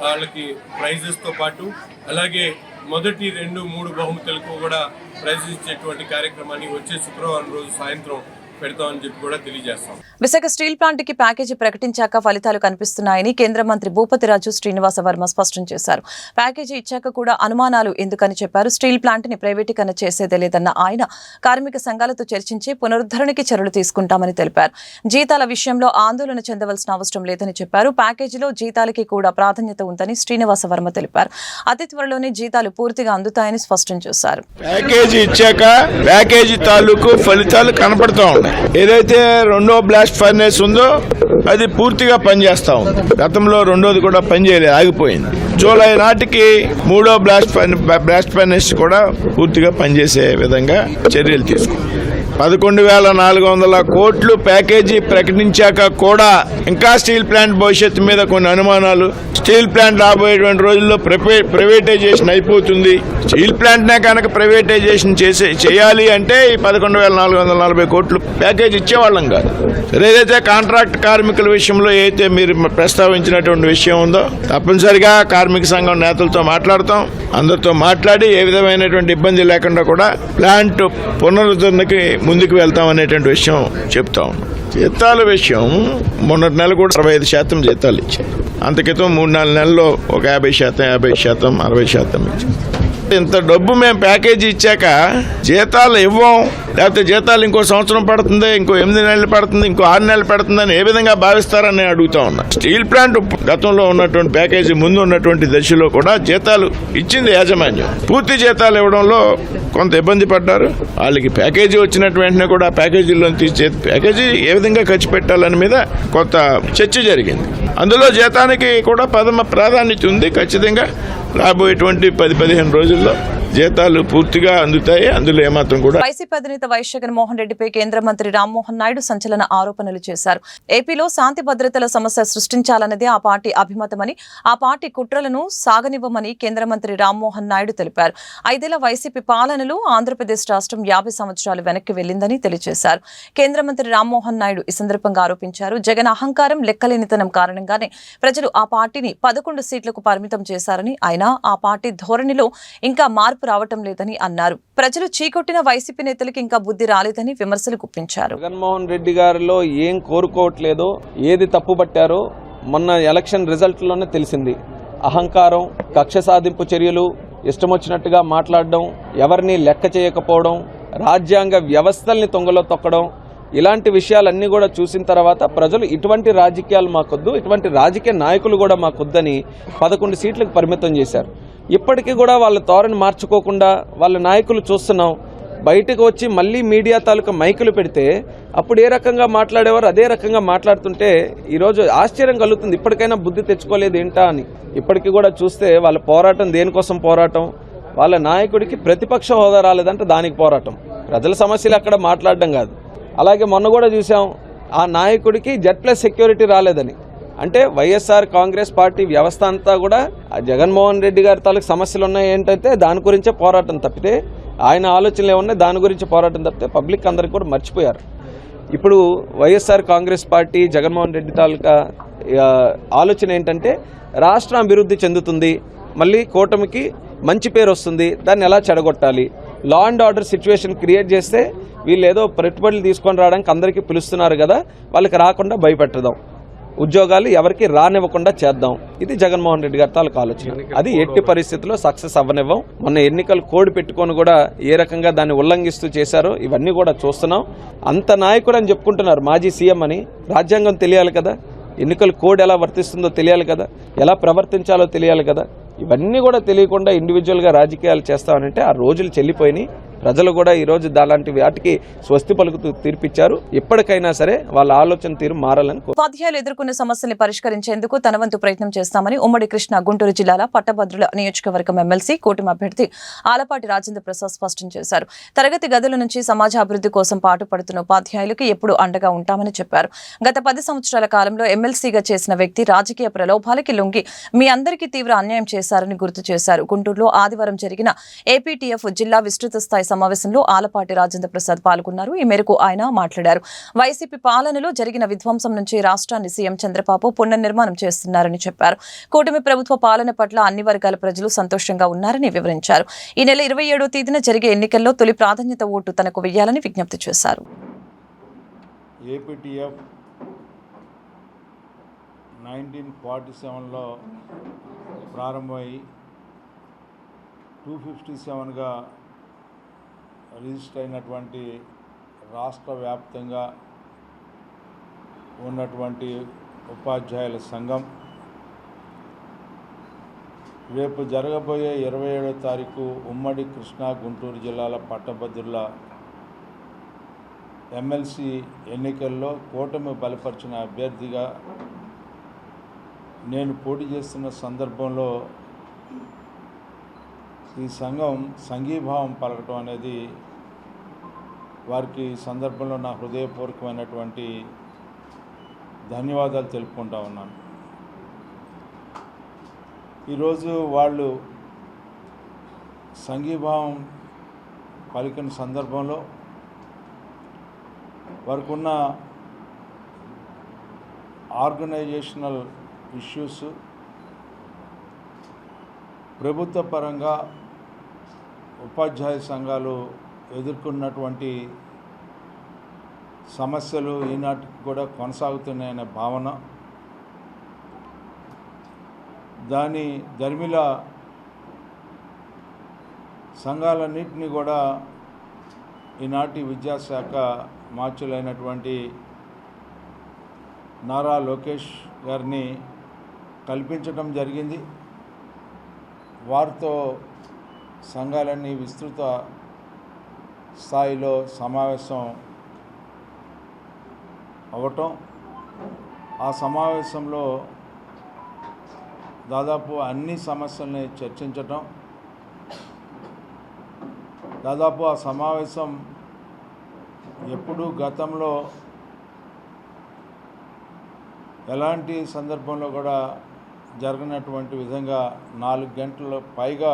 వాళ్ళకి ప్రైజెస్తో పాటు అలాగే మొదటి 2, 3 బహుమతులకు కూడా ప్రైజెస్ ఇచ్చేటువంటి కార్యక్రమాన్ని వచ్చే శుక్రవారం రోజు సాయంత్రం పెడతామని చెప్పి కూడా తెలియజేస్తాం. విశాఖ స్టీల్ ప్లాంట్ కి ప్యాకేజీ ప్రకటించాక ఫలితాలు కనిపిస్తున్నాయని కేంద్ర మంత్రి భూపతిరాజు శ్రీనివాస వర్మ స్పష్టం చేశారు. ప్యాకేజీ ఇచ్చాక కూడా అనుమానాలు ఎందుకని చెప్పారు. స్టీల్ ప్లాంట్ ని ప్రైవేటీకరణ చేసేదే లేదన్న ఆయన కార్మిక సంఘాలతో చర్చించి పునరుద్ధరణకి చర్యలు తీసుకుంటామని తెలిపారు. జీతాల విషయంలో ఆందోళన చెందవలసిన అవసరం లేదని చెప్పారు. ప్యాకేజీలో జీతాలకి కూడా ప్రాధాన్యత ఉందని శ్రీనివాస వర్మ తెలిపారు. అతి త్వరలోనే జీతాలు పూర్తిగా అందుతాయని స్పష్టం చేశారు. ప్యాకేజీ ఇచ్చాక ప్యాకేజీ తాలూకు ఫలితాలు కనపడుతూ ఉన్నాయి. ఏదైతే రెండో బ్లాస్ట్ ఫర్నేస్ ఉందో అది పూర్తిగా పనిచేస్తా ఉంది. గతంలో రెండోది కూడా పనిచేయలేదు, ఆగిపోయింది. జూలై నాటికి మూడో బ్లాస్ట్ ఫర్నేస్ కూడా పూర్తిగా పనిచేసే విధంగా చర్యలు తీసుకుంది. 11,400 కోట్లు ప్యాకేజీ ప్రకటించాక కూడా ఇంకా స్టీల్ ప్లాంట్ భవిష్యత్తు మీద కొన్ని అనుమానాలు. స్టీల్ ప్లాంట్ రాబోయేటువంటి రోజుల్లో ప్రైవేటైజేషన్ అయిపోతుంది. స్టీల్ ప్లాంట్నే కనుక ప్రైవేటైజేషన్ చేయాలి అంటే ఈ 11,440 కోట్లు ప్యాకేజ్ ఇచ్చేవాళ్ళం కాదు. ఏదైతే కాంట్రాక్ట్ కార్మికుల విషయంలో అయితే మీరు ప్రస్తావించినటువంటి విషయం ఉందో తప్పనిసరిగా కార్మిక సంఘం నేతలతో మాట్లాడతాం. అందరితో మాట్లాడి ఏ విధమైనటువంటి ఇబ్బంది లేకుండా కూడా ప్లాంట్ పునరుద్ధరణకి ముందుకు వెళ్తాం అనేటువంటి విషయం చెప్తా ఉన్నాం. జీతాల విషయం మొన్నటి నెల కూడా 65% జీతాలు ఇచ్చారు. అంత క్రితం 3-4 నెలల్లో ఒక 50%, 60% ఇచ్చారు. ఇంత డబ్బు మేము ప్యాకేజీ ఇచ్చాక జీతాలు ఇవ్వం, లేకపోతే జీతాలు ఇంకో సంవత్సరం పడుతుంది, ఇంకో 8 నెలలు పడుతుంది, ఇంకో 6 నెలలు పడుతుందని ఏ విధంగా భావిస్తారని నేను అడుగుతా ఉన్నా. స్టీల్ ప్లాంట్ గతంలో ఉన్నటువంటి ప్యాకేజీ ముందు ఉన్నటువంటి దశలో కూడా జీతాలు ఇచ్చింది యాజమాన్యం. పూర్తి జీతాలు ఇవ్వడంలో కొంత ఇబ్బంది పడ్డారు. వాళ్ళకి ప్యాకేజీ వచ్చినట్టు వెంటనే కూడా ప్యాకేజీలో తీసే ప్యాకేజీ ఏ విధంగా ఖర్చు పెట్టాలని మీద కొంత చర్చ జరిగింది. అందులో జీతానికి కూడా ప్రథమ ప్రాధాన్యత ఉంది. ఖచ్చితంగా రాబోయేటువంటి 10-15 రోజుల్లో జీతాలు పూర్తిగా అందుతాయి. అందులో ఏమాత్రం కూడా. వైసీపీ అధినేత వైఎస్ జగన్మోహన్ రెడ్డిపై కేంద్ర మంత్రి రామ్మోహన్ నాయుడు సంచలన ఆరోపణలు చేశారు. ఏపీలో శాంతి భద్రతల సమస్య సృష్టించాలన్నదే ఆ పార్టీ అభిమతమని, ఆ పార్టీ కుట్రలను సాగనివ్వమని కేంద్ర మంత్రి రామ్మోహన్ నాయుడు తెలిపారు. 5 ఏళ్ల వైసీపీ పాలనలో ఆంధ్రప్రదేశ్ రాష్ట్రం 50 సంవత్సరాలు వెనక్కి వెళ్లిందని తెలియజేశారు. కేంద్ర మంత్రి రామ్మోహన్ నాయుడు ఈ సందర్భంగా ఆరోపించారు. జగన్ అహంకారం, లెక్కలేనితనం కారణంగానే ప్రజలు ఆ పార్టీని 11 సీట్లకు పరిమితం చేశారని, అయినా ఆ పార్టీ ధోరణిలో ఇంకా మార్పు రావటం లేదని అన్నారు. ప్రజలు చీకొట్టిన వైసీపీ నేతలకు ఇంకా బుద్ధి రాలేదని విమర్శలు గుప్పించారు. జగన్మోహన్ రెడ్డి గారిలో ఏం కోరుకోవట్లేదో, ఏది తప్పుపట్టారో మొన్న ఎలక్షన్ రిజల్ట్లోనే తెలిసింది. అహంకారం, కక్ష సాధింపు చర్యలు, ఇష్టం వచ్చినట్టుగా మాట్లాడడం, ఎవరిని లెక్క చేయకపోవడం, రాజ్యాంగ వ్యవస్థల్ని తొంగలో తొక్కడం, ఇలాంటి విషయాలన్నీ కూడా చూసిన తర్వాత ప్రజలు ఇటువంటి రాజకీయాలు మాకొద్దు, ఇటువంటి రాజకీయ నాయకులు కూడా మాకొద్దని 11 సీట్లకు పరిమితం చేశారు. ఇప్పటికీ కూడా వాళ్ళ ధోరణి మార్చుకోకుండా వాళ్ళ నాయకులు చూస్తున్నాం. బయటకు వచ్చి మళ్ళీ మీడియా తాలూకా మైకులు పెడితే అప్పుడు ఏ రకంగా మాట్లాడేవారు అదే రకంగా మాట్లాడుతుంటే ఈరోజు ఆశ్చర్యం కలుగుతుంది. ఇప్పటికైనా బుద్ధి తెచ్చుకోలేదు ఏంటా అని. ఇప్పటికీ కూడా చూస్తే వాళ్ళ పోరాటం దేనికోసం పోరాటం, వాళ్ళ నాయకుడికి ప్రతిపక్ష హోదా రాలేదంటే దానికి పోరాటం. ప్రజల సమస్యలు అక్కడ మాట్లాడడం కాదు. అలాగే మొన్న కూడా చూసాం, ఆ నాయకుడికి Z+ సెక్యూరిటీ రాలేదని. అంటే వైఎస్ఆర్ కాంగ్రెస్ పార్టీ వ్యవస్థ అంతా కూడా జగన్మోహన్ రెడ్డి గారి తాలూకు సమస్యలు ఉన్నాయి ఏంటంటే దాని గురించే పోరాటం తప్పితే, ఆయన ఆలోచనలు ఏమున్నాయి దాని గురించి పోరాటం తప్పితే పబ్లిక్ అందరికీ కూడా మర్చిపోయారు. ఇప్పుడు వైఎస్ఆర్ కాంగ్రెస్ పార్టీ జగన్మోహన్ రెడ్డి తాలూకా ఆలోచన ఏంటంటే రాష్ట్రం అభివృద్ధి చెందుతుంది, మళ్ళీ కూటమికి మంచి పేరు వస్తుంది, దాన్ని ఎలా చెడగొట్టాలి, law and order situation create చేస్తే వీళ్ళు ఏదో పెట్టుబడులు తీసుకొని రావడానికి అందరికీ పిలుస్తున్నారు కదా, వాళ్ళకి రాకుండా భయపెట్టదాం, ఉద్యోగాలు ఎవరికి రానివ్వకుండా చేద్దాం. ఇది జగన్మోహన్ రెడ్డి గారి తాలూకు ఆలోచన. అది ఎట్టి పరిస్థితుల్లో సక్సెస్ అవ్వనివ్వం. మొన్న ఎన్నికలు కోడ్ పెట్టుకొని కూడా ఏ రకంగా దాన్ని ఉల్లంఘిస్తూ చేశారో ఇవన్నీ కూడా చూస్తున్నాం. అంత నాయకుడు అని చెప్పుకుంటున్నారు మాజీ సీఎం అని. రాజ్యాంగం తెలియాలి కదా, ఎన్నికల కోడ్ ఎలా వర్తిస్తుందో తెలియాలి కదా, ఎలా ప్రవర్తించాలో తెలియాలి కదా. ఇవన్నీ కూడా తెలియకుండా ఇండివిజువల్గా రాజకీయాలు చేస్తామనంటే ఆ రోజులు చెల్లిపోయినాయి. ప్రజలు కూడా ఈరోజు అలాంటి వాటికి స్వస్తి పలుకుతూ తీర్పిచ్చారు. ఎప్పటికైనా సరే వాళ్ళ ఆలోచన తీరు మారాలని. ఉపాధ్యాయులు ఎదుర్కొన్న సమస్యల్ని పరిష్కరించేందుకు తన వంతు ప్రయత్నం చేస్తామని ఉమ్మడి కృష్ణా గుంటూరు జిల్లాల పట్టభద్రుల నియోజకవర్గం ఎమ్మెల్సీ కూటమి అభ్యర్థి ఆలపాటి రాజేంద్ర ప్రసాద్ స్పష్టం చేశారు. తరగతి గదుల నుంచి సమాజ అభివృద్ధి కోసం పాటుపడుతున్న ఉపాధ్యాయులకు ఎప్పుడు అండగా ఉంటామని చెప్పారు. గత 10 సంవత్సరాల కాలంలో ఎమ్మెల్సీగా చేసిన వ్యక్తి రాజకీయ ప్రలోభాలకి లొంగి మీ అందరికీ తీవ్ర అన్యాయం చేశారని గుర్తు చేశారు. గుంటూరులో ఆదివారం జరిగిన ఏపీటీఎఫ్ జిల్లా విస్తృత స్థాయి సమావేశంలో ఆలపాటి రాజేంద్ర ప్రసాద్ పాల్గొన్నారు. ఈ మేరకు ఆయన మాట్లాడారు. వైసీపీ పాలనలో జరిగిన విధ్వంసం నుంచి రాష్ట్రాన్ని సీఎం చంద్రబాబు పునర్నిర్మాణం చేస్తున్నారని చెప్పారు. కూటమి ప్రభుత్వ పాలన పట్ల అన్ని వర్గాల ప్రజలు సంతోషంగా ఉన్నారని వివరించారు. ఈ నెల 27వ తేదీన జరిగే ఎన్నికల్లో తొలి ప్రాధాన్యత ఓటు తనకు వేయాలని విజ్ఞప్తి చేశారు. ఏపీటీఎఫ్ 1947లో ప్రారంభమై 257గా రిజిస్టర్ అయినటువంటి రాష్ట్ర వ్యాప్తంగా ఉన్నటువంటి ఉపాధ్యాయుల సంఘం రేపు జరగబోయే 27వ తారీఖు ఉమ్మడి కృష్ణా గుంటూరు జిల్లాల పట్టభద్రుల ఎమ్మెల్సీ ఎన్నికల్లో కూటమి బలపరిచిన అభ్యర్థిగా నేను పోటీ చేస్తున్న సందర్భంలో ఈ సంఘం సంఘీభావం పలకటం అనేది వారికి ఈ సందర్భంలో నా హృదయపూర్వకమైనటువంటి ధన్యవాదాలు తెలుపుకుంటా ఉన్నాను. ఈరోజు వాళ్ళు సంఘీభావం పలికిన సందర్భంలో వారికి ఉన్న ఆర్గనైజేషనల్ ఇష్యూస్, ప్రభుత్వ పరంగా ఉపాధ్యాయ సంఘాలు ఎదుర్కొన్నటువంటి సమస్యలు ఈనాటికి కూడా కొనసాగుతున్నాయనే భావన, దాని దరిమిల సంఘాలన్నింటినీ కూడా ఈనాటి విద్యాశాఖ మార్చులైనటువంటి నారా లోకేష్ గారిని కల్పించడం జరిగింది. వారితో సంఘాలన్నీ విస్తృత స్థాయిలో సమావేశం అవ్వటం, ఆ సమావేశంలో దాదాపు అన్ని సమస్యల్ని చర్చించటం, దాదాపు ఆ సమావేశం ఎప్పుడూ గతంలో ఎలాంటి సందర్భంలో కూడా జరగనటువంటి విధంగా 4 గంటల పైగా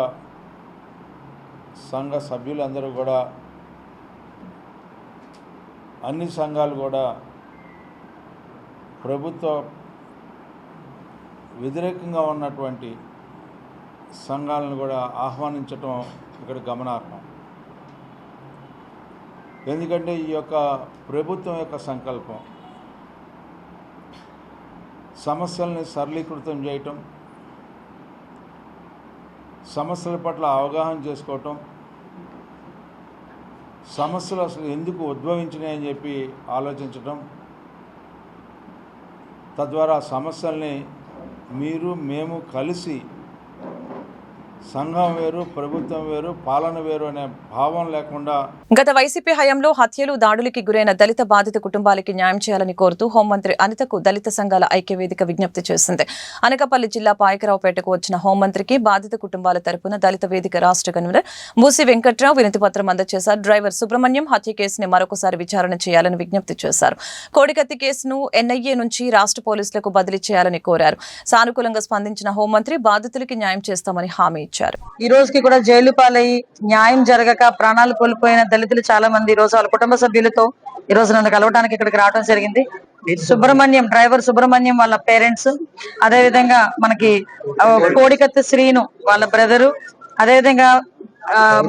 సంఘ సభ్యులందరూ కూడా, అన్ని సంఘాలు కూడా ప్రభుత్వ వ్యతిరేకంగా ఉన్నటువంటి సంఘాలను కూడా ఆహ్వానించటం ఇక్కడ గమనార్హం. ఎందుకంటే ఈ యొక్క ప్రభుత్వం యొక్క సంకల్పం సమస్యల్ని సరళీకృతం చేయటం, సమస్యల పట్ల అవగాహన చేసుకోవటం, సమస్యలు అసలు ఎందుకు ఉద్భవించినాయని చెప్పి ఆలోచించటం, తద్వారా సమస్యల్ని మీరు మేము కలిసి సంఘం వేరు, ప్రభుత్వం వేరు, పాలన వేరు అనే భావం లేకుండా గత వైసీపీ హయాంలో హత్యలు, దాడులకి గురైన దళిత బాధిత కుటుంబాలకి న్యాయం చేయాలని కోరుతూ హోంమంత్రి అనితకు దళిత సంఘాల ఐక్యవేదిక విజ్ఞప్తి చేసింది. అనకాపల్లి జిల్లా పాయకరావుపేటకు వచ్చిన హోంమంత్రికి బాధిత కుటుంబాల తరపున దళిత వేదిక రాష్ట్ర కన్వీనర్ బూసి వెంకట్రావు వినతి పత్రం అందజేశారు. డ్రైవర్ సుబ్రహ్మణ్యం హత్య కేసుని మరొకసారి విచారణ చేయాలని విజ్ఞప్తి చేశారు. కోడికత్తి కేసును ఎన్ఐఏ నుంచి రాష్ట్ర పోలీసులకు బదిలీ చేయాలని కోరారు. సానుకూలంగా స్పందించిన హోంమంత్రి బాధితులకి న్యాయం చేస్తామని హామీ ఇచ్చారు. ఈ రోజుకి కూడా జైలు పాలయ్యి న్యాయం జరగక ప్రాణాలు కోల్పోయిన దళితులు చాలా మంది ఈ రోజు వాళ్ళ కుటుంబ సభ్యులతో ఈ రోజు నన్ను కలవడానికి ఇక్కడికి రావడం జరిగింది. డ్రైవర్ సుబ్రహ్మణ్యం వాళ్ళ పేరెంట్స్, అదే విధంగా మనకి కోడికత్తి శ్రీను వాళ్ళ బ్రదరు, అదే విధంగా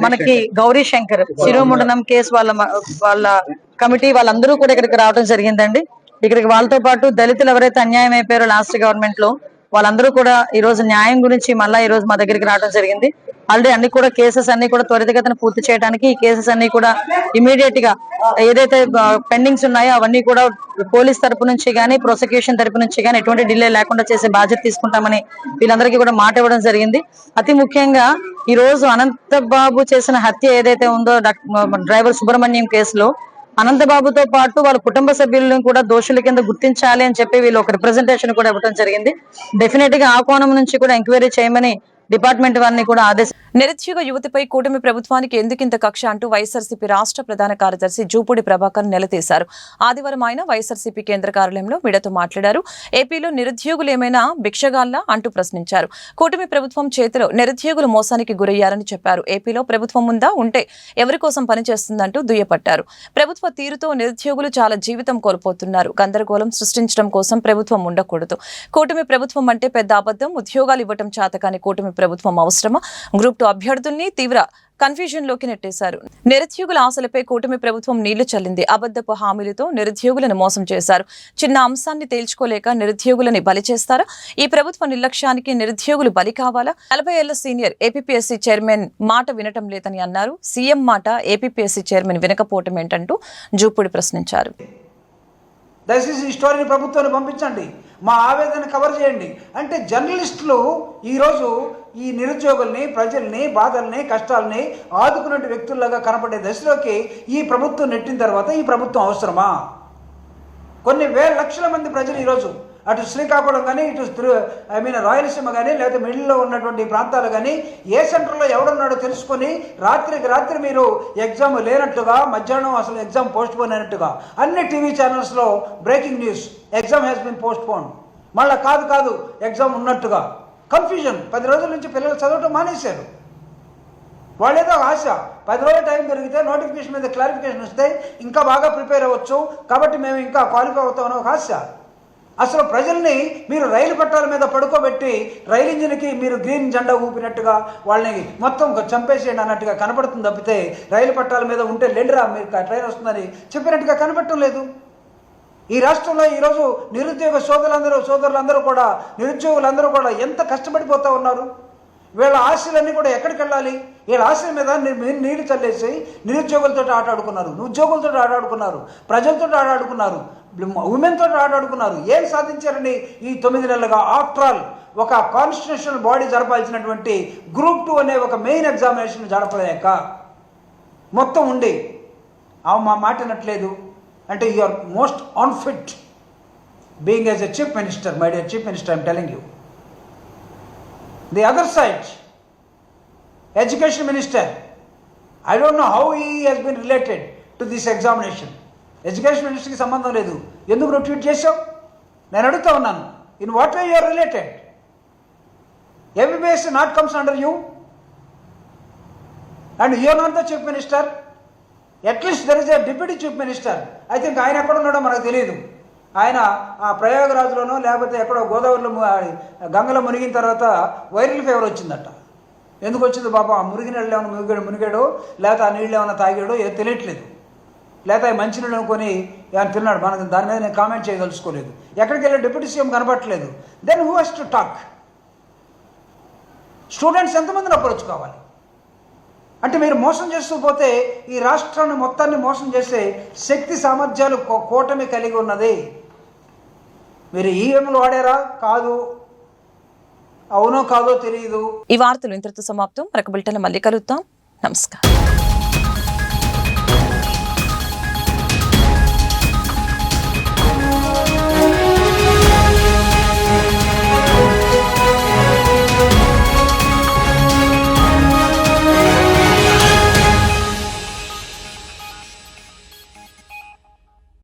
మనకి గౌరీ శంకర్ శిరోముండనం కేసు వాళ్ళ కమిటీ వాళ్ళందరూ కూడా ఇక్కడికి రావడం జరిగిందండి. ఇక్కడికి వాళ్ళతో పాటు దళితులు ఎవరైతే అన్యాయం అయిపోయారో లాస్ట్ గవర్నమెంట్ లో వాళ్ళందరూ కూడా ఈ రోజు న్యాయం గురించి మళ్ళా ఈ రోజు మా దగ్గరికి రావడం జరిగింది. ఆల్రెడీ అన్ని కూడా కేసెస్ అన్ని కూడా త్వరితగతిన పూర్తి చేయడానికి ఈ కేసెస్ అన్ని కూడా ఇమీడియట్ గా ఏదైతే పెండింగ్స్ ఉన్నాయో అవన్నీ కూడా పోలీస్ తరపు నుంచి కానీ, ప్రాసిక్యూషన్ తరపు నుంచి కానీ ఎటువంటి డిలే లేకుండా చేసే బాధ్యత తీసుకుంటామని వీళ్ళందరికీ కూడా మాట ఇవ్వడం జరిగింది. అతి ముఖ్యంగా ఈ రోజు అనంతబాబు చేసిన హత్య ఏదైతే ఉందో డ్రైవర్ సుబ్రహ్మణ్యం కేసులో అనంతబాబుతో పాటు వాళ్ళ కుటుంబ సభ్యులను కూడా దోషుల కింద గుర్తించాలి అని చెప్పి వీళ్ళు ఒక రిప్రజెంటేషన్ కూడా ఇవ్వడం జరిగింది. డెఫినెట్ గా ఆ కోణం నుంచి కూడా ఎంక్వైరీ చేయమని డిపార్ట్మెంట్ వారిని కూడా నిరుద్యోగ యువతిపై కూటమి ప్రభుత్వానికి ఎందుకింత కక్ష అంటూ వైఎస్ఆర్సీపీ రాష్ట్ర ప్రధాన కార్యదర్శి జూపూడి ప్రభాకర్ నిలదీశారు. ఆదివారం ఆయన వైఎస్ఆర్సీపీ కేంద్ర కార్యాలయంలో మీడియాతో మాట్లాడారు. ఏపీలో నిరుద్యోగులు ఏమైనా భిక్షగాల్లా అంటూ ప్రశ్నించారు. కూటమి ప్రభుత్వం చేతిలో నిరుద్యోగులు మోసానికి గురయ్యారని చెప్పారు. ఏపీలో ప్రభుత్వం ఉందా, ఉంటే ఎవరి కోసం పనిచేస్తుందంటూ దుయ్యపట్టారు. ప్రభుత్వ తీరుతో నిరుద్యోగులు చాలా జీవితం కోల్పోతున్నారు. గందరగోళం సృష్టించడం కోసం ప్రభుత్వం ఉండకూడదు. కూటమి ప్రభుత్వం అంటే పెద్ద అబద్ధం. ఉద్యోగాలు ఇవ్వటం చేతకాని కూటమి ప్రభుత్వం అవసరమా? గ్రూప్ 2 అభ్యర్థుల్ని తీవ్ర కన్ఫ్యూజన్లోకి నెట్టేశారు. నిరుద్యోగుల ఆశలపై కూటమి ప్రభుత్వం నీళ్లు చల్లింది. అబద్ధపు హామీలతో నిరుద్యోగులను మోసం చేశారు. చిన్న అంశాన్ని తేల్చుకోలేక నిరుద్యోగులని బలి చేస్తారా? ఈ ప్రభుత్వ నిర్లక్ష్యానికి నిరుద్యోగులు బలి కావాలా? 40 ఏళ్ల సీనియర్ ఏపీపీఎస్సీ చైర్మన్ మాట వినటం లేదని అన్నారు. సీఎం మాట ఏపీపీఎస్సీ చైర్మన్ వినకపోవటం ఏంటంటూ జూపూడి ప్రశ్నించారు. దయచేసి ఈ స్టోరీని ప్రభుత్వాన్ని పంపించండి, మా ఆవేదన కవర్ చేయండి అంటే జర్నలిస్టులు ఈరోజు ఈ నిరుద్యోగుల్ని, ప్రజల్ని, బాధల్ని, కష్టాలని ఆదుకునే వ్యక్తుల్లాగా కనపడే దశలోకి ఈ ప్రభుత్వం నెట్టిన తర్వాత ఈ ప్రభుత్వం అవసరమా? కొన్ని వేల లక్షల మంది ప్రజలు ఈరోజు అటు శ్రీకాకుళం కానీ, ఇటు రాయలసీమ కానీ, లేదా మిడిల్లో ఉన్నటువంటి ప్రాంతాలు కానీ ఏ సెంటర్లో ఎవడున్నాడో తెలుసుకొని రాత్రికి రాత్రి మీరు ఎగ్జామ్ లేనట్టుగా, మధ్యాహ్నం అసలు ఎగ్జామ్ పోస్ట్ పోన్ అయినట్టుగా అన్ని టీవీ ఛానల్స్లో breaking news, exam has been postponed, మళ్ళీ కాదు ఎగ్జామ్ ఉన్నట్టుగా. కన్ఫ్యూజన్. 10 రోజుల నుంచి పిల్లలు చదవటం మానేశారు. వాళ్ళేదో ఆశ 10 రోజుల టైం దొరికితే నోటిఫికేషన్ మీద క్లారిఫికేషన్ వస్తే ఇంకా బాగా ప్రిపేర్ అవ్వచ్చు, కాబట్టి మేము ఇంకా క్వాలిఫై అవుతామని ఒక ఆశ. అసలు ప్రజల్ని మీరు రైలు పట్టాల మీద పడుకోబెట్టి రైలు ఇంజిన్కి మీరు గ్రీన్ జెండా ఊపినట్టుగా వాళ్ళని మొత్తం చంపేసేయండి అన్నట్టుగా కనపడుతుంది తప్పితే రైలు పట్టాల మీద ఉంటే లెండిరా మీరు ట్రైన్ వస్తుందని చెప్పినట్టుగా కనపడటం లేదు. ఈ రాష్ట్రంలో ఈరోజు నిరుద్యోగ సోదరులందరూ కూడా, నిరుద్యోగులందరూ కూడా ఎంత కష్టపడిపోతూ ఉన్నారు. వీళ్ళ ఆశలన్నీ కూడా ఎక్కడికి వెళ్ళాలి? వీళ్ళ ఆశల మీద నీళ్లు చల్లేసి నిరుద్యోగులతో ఆటాడుకున్నారు, ఉద్యోగులతో ఆటాడుకున్నారు, ప్రజలతో ఆటాడుకున్నారు, ఉమెన్తో ఆటాడుకున్నారు. ఏం సాధించారండి ఈ 9 నెలలుగా? ఆఫ్టర్ ఆల్ ఒక కాన్స్టిట్యూషనల్ బాడీ జరపాల్సినటువంటి గ్రూప్ 2 అనే ఒక మెయిన్ ఎగ్జామినేషన్ జరపలేక మొత్తం ఉండి మా మాట వినట్లేదు అంటే you are most unfit being as a chief minister. My dear chief minister, I'm telling you. The other side, education minister, I don't know how he has been related to this examination. Education minister ki sambandham ledu. Enduku nu tweet chesav? Nenu aduguta unnanu, in what way you are related? MBBS not comes under you, and you are not the chief minister. At least there is a deputy chief minister. I think ఆయన ఎక్కడ ఉన్నాడో మనకు తెలియదు. ఆయన ఆ ప్రయాగరాజ్లోనో లేకపోతే ఎక్కడో గోదావరిలో గంగలో మునిగిన తర్వాత వైరల్ ఫీవర్ వచ్చిందట. ఎందుకు వచ్చింది పాపం? ఆ మునిగినీళ్ళు ఏమైనా మునిగాడో లేకపోతే ఆ నీళ్ళు ఏమైనా తాగాడో ఏదో తెలియట్లేదు, లేకపోతే మంచినీళ్ళు అనుకొని ఏమైనా తిన్నాడు. మనకు దాని మీద నేను కామెంట్ చేయదలుచుకోలేదు. ఎక్కడికి వెళ్ళి డిప్యూటీ సీఎం కనపడట్లేదు. Then who has to talk? Students ఎంతమందిని అప్రోచ్ కావాలి? అంటే మీరు మోసం చేస్తూ పోతే ఈ రాష్ట్రాన్ని మొత్తాన్ని మోసం చేసే శక్తి సామర్థ్యాలు కూటమి కలిగి ఉన్నది. మీరు ఈఎంలు వాడారా? కాదు. అవునో కాదో తెలియదు. ఈ వార్తలు ఇంతటితో సమాప్తం. మరొక బులెటిన్లో మళ్ళీ కలుద్దాం. నమస్కారం.